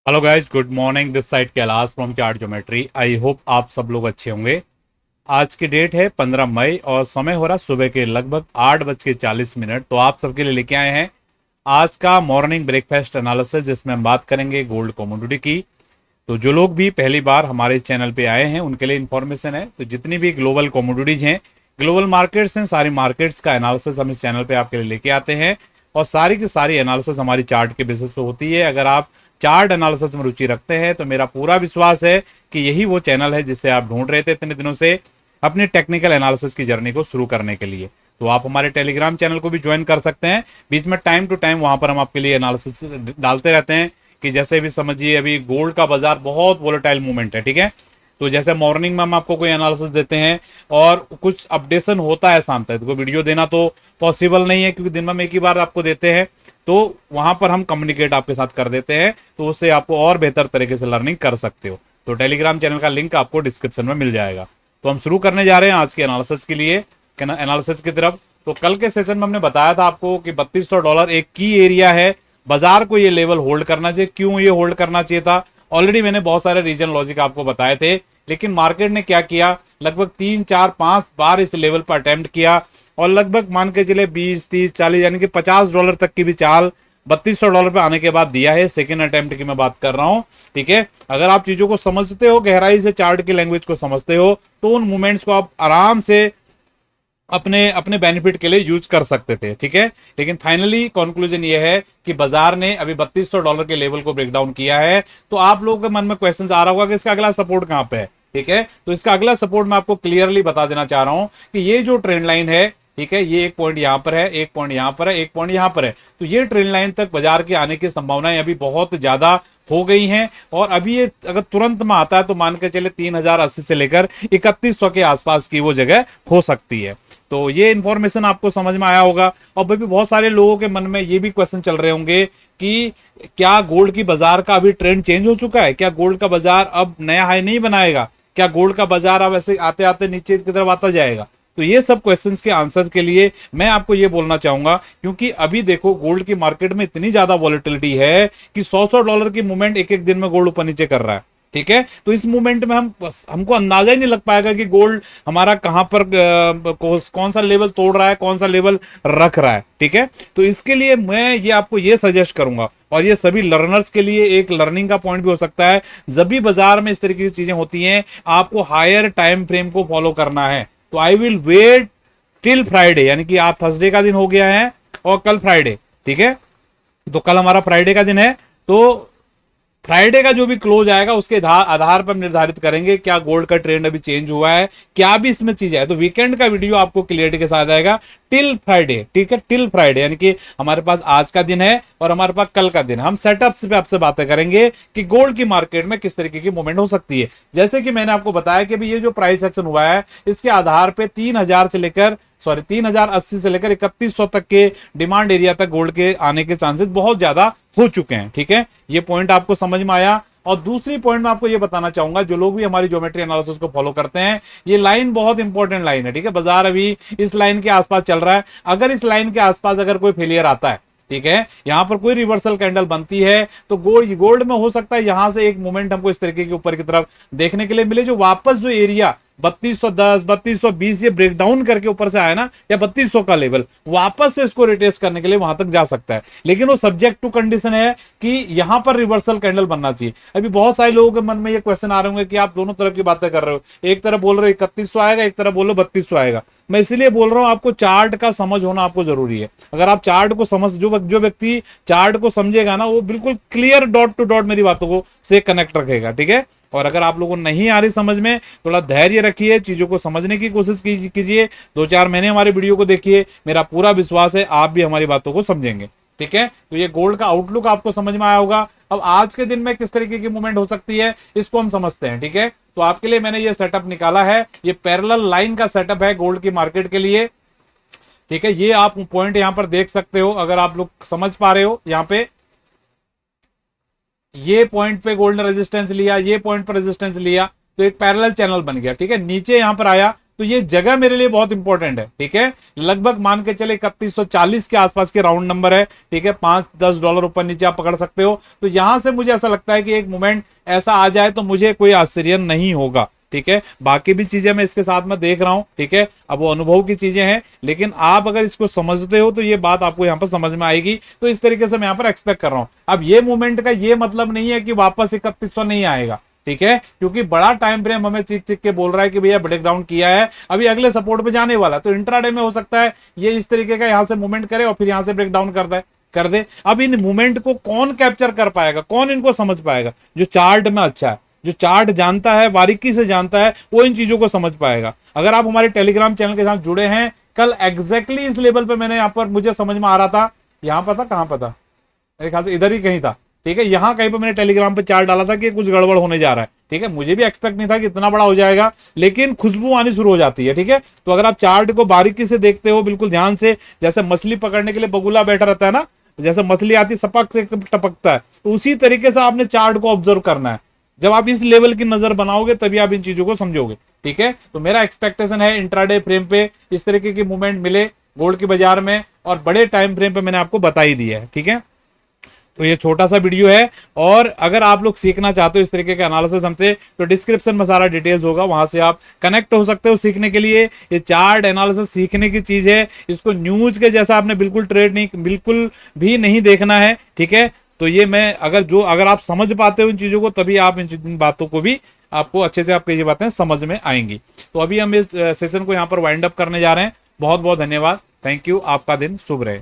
Hello guys, good morning. This side Kailash from chart geometry. I hope आप सब लोग अच्छे होंगे। आज की डेट है 15 मई और समय हो रहा सुबह के लगभग 8:40। तो आप सबके लिए लेके आए हैं आज का मॉर्निंग ब्रेकफास्ट एनालिसिस, जिसमें हम बात करेंगे गोल्ड कमोडिटी की। तो जो लोग भी पहली बार हमारे चैनल पे आए हैं उनके लिए इन्फॉर्मेशन है। तो जितनी भी ग्लोबल कमोडिटीज हैं, ग्लोबल मार्केट्स हैं, सारी मार्केट्स का एनालिसिस हम इस चैनल पे आपके लिए लेके आते हैं और सारी की सारी एनालिसिस हमारी चार्ट के बेसिस पे होती है। अगर आप चार्ट एनालिसिस में रुचि रखते हैं तो मेरा पूरा विश्वास है कि यही वो चैनल है जिसे आप ढूंढ रहे थे इतने दिनों से अपने टेक्निकल एनालिसिस की जर्नी को शुरू करने के लिए। तो आप हमारे टेलीग्राम चैनल को भी ज्वाइन कर सकते हैं। बीच में टाइम टू टाइम वहां पर हम आपके लिए एनालिसिस डालते रहते हैं कि जैसे भी समझिए अभी गोल्ड का बाजार बहुत वोलेटाइल मूवमेंट है, ठीक है। तो जैसे मॉर्निंग में हम आपको कोई एनालिसिस देते हैं और कुछ अपडेशन होता है शाम तक, तो वीडियो देना तो पॉसिबल नहीं है क्योंकि दिन में एक ही बार आपको देते हैं। तो वहां पर हम कम्युनिकेट आपके साथ कर देते हैं, तो उससे आपको और बेहतर तरीके से लर्निंग कर सकते हो। तो टेलीग्राम चैनल का लिंक आपको डिस्क्रिप्शन में मिल जाएगा। तो हम शुरू करने जा रहे हैं आज के एनालिसिस के लिए, एनालिसिस की तरफ। तो कल के सेशन में हमने बताया था आपको कि $3200 एक की एरिया है, बाजार को ये लेवल होल्ड करना चाहिए। क्यों ये होल्ड करना चाहिए था? ऑलरेडी मैंने बहुत सारे रीजन लॉजिक आपको बताए थे, लेकिन मार्केट ने क्या किया, लगभग 3 4 5 बार इस लेवल पर अटेम्प्ट किया और लगभग मान के चले 20 30 40 यानी कि $50 तक की भी चाल $3200 पे आने के बाद दिया है। सेकेंड अटेम्प्ट की मैं बात कर रहा हूं, ठीक है। अगर आप चीजों को समझते हो, गहराई से चार्ट की लैंग्वेज को समझते हो, तो उन मूवमेंट्स को आप आराम से अपने अपने बेनिफिट के लिए यूज कर सकते थे, ठीक है। लेकिन फाइनली कंक्लूजन ये है कि बाजार ने अभी $3200 के लेवल को ब्रेक डाउन किया है। तो आप लोगों के मन में क्वेश्चन आ रहा होगा कि इसका अगला सपोर्ट कहां पे है, ठीक है। तो इसका अगला सपोर्ट मैं आपको क्लियरली बता देना चाह रहा हूं कि ये जो ट्रेंड लाइन है, ठीक है, ये एक पॉइंट यहां पर है, एक पॉइंट यहां पर है, एक पॉइंट यहां पर है। तो ये ट्रेंड लाइन तक बाजार के आने की संभावनाएं अभी बहुत ज्यादा हो गई हैं और अभी ये अगर तुरंत में आता है तो मान के चले 3080 से लेकर 3100 के आसपास की वो जगह हो सकती है। तो ये इंफॉर्मेशन आपको समझ में आया होगा। और भी बहुत सारे लोगों के मन में ये भी क्वेश्चन चल रहे होंगे कि क्या गोल्ड की बाजार का अभी ट्रेंड चेंज हो चुका है? क्या गोल्ड का बाजार अब नया हाई नहीं बनाएगा? क्या गोल्ड का बाजार अब ऐसे आते आते नीचे की तरफ आता जाएगा? तो ये सब क्वेश्चंस के आंसर के लिए मैं आपको ये बोलना चाहूंगा, क्योंकि अभी देखो गोल्ड की मार्केट में इतनी ज्यादा वॉलेटिलिटी है कि $100 की मूवमेंट एक एक दिन में गोल्ड ऊपर नीचे कर रहा है, ठीक है। तो इस मूवमेंट में हमको अंदाजा ही नहीं लग पाएगा कि गोल्ड हमारा कहां पर कौन सा लेवल तोड़ रहा है, कौन सा लेवल रख रहा है, ठीक है। तो इसके लिए मैं ये आपको ये सजेस्ट करूंगा और ये सभी लर्नर्स के लिए एक लर्निंग का पॉइंट भी हो सकता है। जब भी बाजार में इस तरीके की चीजें होती हैं, आपको हायर टाइम फ्रेम को फॉलो करना है। तो I will wait till Friday, यानी कि आज थर्सडे का दिन हो गया है और कल फ्राइडे, ठीक है। तो कल हमारा फ्राइडे का दिन है। तो फ्राइडे का जो भी क्लोज आएगा उसके आधार पर निर्धारित करेंगे क्या गोल्ड का ट्रेंड अभी चेंज हुआ है, क्या भी इसमें चीज है। तो वीकेंड का वीडियो आपको क्लियरिटी के साथ आएगा टिल फ्राइडे, ठीक है, टिल फ्राइडे, यानी कि हमारे पास आज का दिन है और हमारे पास कल का दिन है। हम सेटअप्स पे आपसे बातें करेंगे कि गोल्ड की मार्केट में किस तरीके की मूवमेंट हो सकती है। जैसे कि मैंने आपको बताया कि ये जो प्राइस एक्शन हुआ है इसके आधार पर 3080 से लेकर 3100 तक के डिमांड एरिया तक गोल्ड के आने के चांसेस बहुत ज्यादा हो चुके हैं, ठीक है। ये पॉइंट आपको समझ में आया। और दूसरी पॉइंट मैं आपको ये बताना चाहूंगा, जो लोग भी हमारी ज्योमेट्री एनालिसिस को फॉलो करते हैं, ये लाइन बहुत इंपॉर्टेंट लाइन है, ठीक है। बाजार अभी इस लाइन के आसपास चल रहा है। अगर इस लाइन के आसपास अगर कोई फेलियर आता है, ठीक है, यहां पर कोई रिवर्सल कैंडल बनती है, तो गोल्ड में हो सकता है यहां से एक मोमेंट हमको इस तरीके के ऊपर की तरफ देखने के लिए मिले, जो वापस जो एरिया 3210 3220 ये ब्रेक डाउन करके ऊपर से आया ना, या 3200 का लेवल वापस से इसको रिटेस्ट करने के लिए वहां तक जा सकता है। लेकिन वो सब्जेक्ट टू कंडीशन है कि यहां पर रिवर्सल कैंडल बनना चाहिए। अभी बहुत सारे लोगों के मन में ये क्वेश्चन आ रहे होंगे कि आप दोनों तरफ की बातें कर रहे हो, एक तरफ बोल रहे हो 3100 आएगा, एक तरफ बोल रहे हो 3200 आएगा। मैं इसलिए बोल रहा हूं आपको चार्ट का समझ होना आपको जरूरी है। अगर आप चार्ट को समझ, जो व्यक्ति चार्ट को समझेगा ना, वो बिल्कुल क्लियर डॉट टू डॉट मेरी बातों को से कनेक्ट रखेगा, ठीक है। और अगर आप लोगों को नहीं आ रही समझ में, थोड़ा धैर्य रखिए, चीजों को समझने की कोशिश कीजिए, 2 4 महीने हमारे वीडियो को देखिए, मेरा पूरा विश्वास है आप भी हमारी बातों को समझेंगे, ठीक है। तो ये गोल्ड का आउटलुक आपको समझ में आया होगा। अब आज के दिन में किस तरीके की मूवमेंट हो सकती है इसको हम समझते हैं, ठीक है। तो आपके लिए मैंने ये सेटअप निकाला है, ये पैरेलल लाइन का सेटअप है गोल्ड की मार्केट के लिए, ठीक है। ये आप पॉइंट यहां पर देख सकते हो, अगर आप लोग समझ पा रहे हो। यहां पे ये पॉइंट पे गोल्ड ने रेजिस्टेंस लिया, ये पॉइंट पर रेजिस्टेंस लिया, तो एक पैरेलल चैनल बन गया, ठीक है। नीचे यहां पर आया तो ये जगह मेरे लिए बहुत इंपॉर्टेंट है, ठीक है। लगभग मान के चले 3140 के आसपास के राउंड नंबर है, ठीक है। $5-10 ऊपर नीचे आप पकड़ सकते हो। तो यहां से मुझे ऐसा लगता है कि एक मोमेंट ऐसा आ जाए तो मुझे कोई आश्चर्य नहीं होगा, ठीक है। बाकी भी चीजें मैं इसके साथ में देख रहा हूं, ठीक है। अब वो अनुभव की चीजें हैं, लेकिन आप अगर इसको समझते हो तो ये बात आपको यहाँ पर समझ में आएगी। तो इस तरीके से मैं यहाँ पर एक्सपेक्ट कर रहा हूं। अब ये मूवमेंट का ये मतलब नहीं है कि वापस 3100 नहीं आएगा, ठीक है, क्योंकि बड़ा टाइम फ्रेम हमें चीख चीख के बोल रहा है कि भैया ब्रेकडाउन किया है, अभी अगले सपोर्ट पे जाने वाला। तो इंट्राडे में हो सकता है ये इस तरीके का यहां से मूवमेंट करे और फिर यहां से ब्रेकडाउन कर दे। अब इन मूवमेंट को कौन कैप्चर कर पाएगा, कौन इनको समझ पाएगा? जो चार्ट में अच्छा है, जो चार्ट जानता है, बारीकी से जानता है, वो इन चीजों को समझ पाएगा। अगर आप हमारे टेलीग्राम चैनल के साथ जुड़े हैं, कल एग्जैक्टली इस लेवल पे मैंने यहां पर मुझे समझ में आ रहा था, यहां पर था, कहां पर था, मेरे ख्याल से इधर ही कहीं था, ठीक है। यहां कहीं पर मैंने टेलीग्राम पे चार्ट डाला था कि कुछ गड़बड़ होने जा रहा है, ठीक है। मुझे भी एक्सपेक्ट नहीं था कि इतना बड़ा हो जाएगा, लेकिन खुशबू आनी शुरू हो जाती है, ठीक है। तो अगर आप चार्ट को बारीकी से देखते हो, बिल्कुल ध्यान से, जैसे मछली पकड़ने के लिए बगुला बैठा रहता है ना, जैसे मछली आती सपक से टपकता है, तो उसी तरीके से आपने चार्ट को ऑब्जर्व करना है। जब आप इस लेवल की नजर बनाओगे तभी आप इन चीजों को समझोगे, ठीक है। तो मेरा एक्सपेक्टेशन है इंट्राडे फ्रेम पे इस तरीके की मूवमेंट मिले गोल्ड की बाजार में, और बड़े टाइम फ्रेम पे मैंने आपको बता ही दिया है, ठीक है। तो ये छोटा सा वीडियो है, और अगर आप लोग सीखना चाहते हो इस तरीके का एनालिसिस हमसे, तो डिस्क्रिप्शन में सारा डिटेल्स होगा, वहां से आप कनेक्ट हो सकते हो सीखने के लिए। ये चार्ट एनालिसिस सीखने की चीज है, इसको न्यूज के जैसा आपने बिल्कुल ट्रेड नहीं, बिल्कुल भी नहीं देखना है, ठीक है। तो ये मैं अगर आप समझ पाते हो इन चीजों को, तभी आप इन बातों को भी आपको अच्छे से आपकी ये बातें समझ में आएंगी। तो अभी हम इस सेशन को यहाँ पर वाइंड अप करने जा रहे हैं। बहुत बहुत धन्यवाद, थैंक यू, आपका दिन शुभ रहे।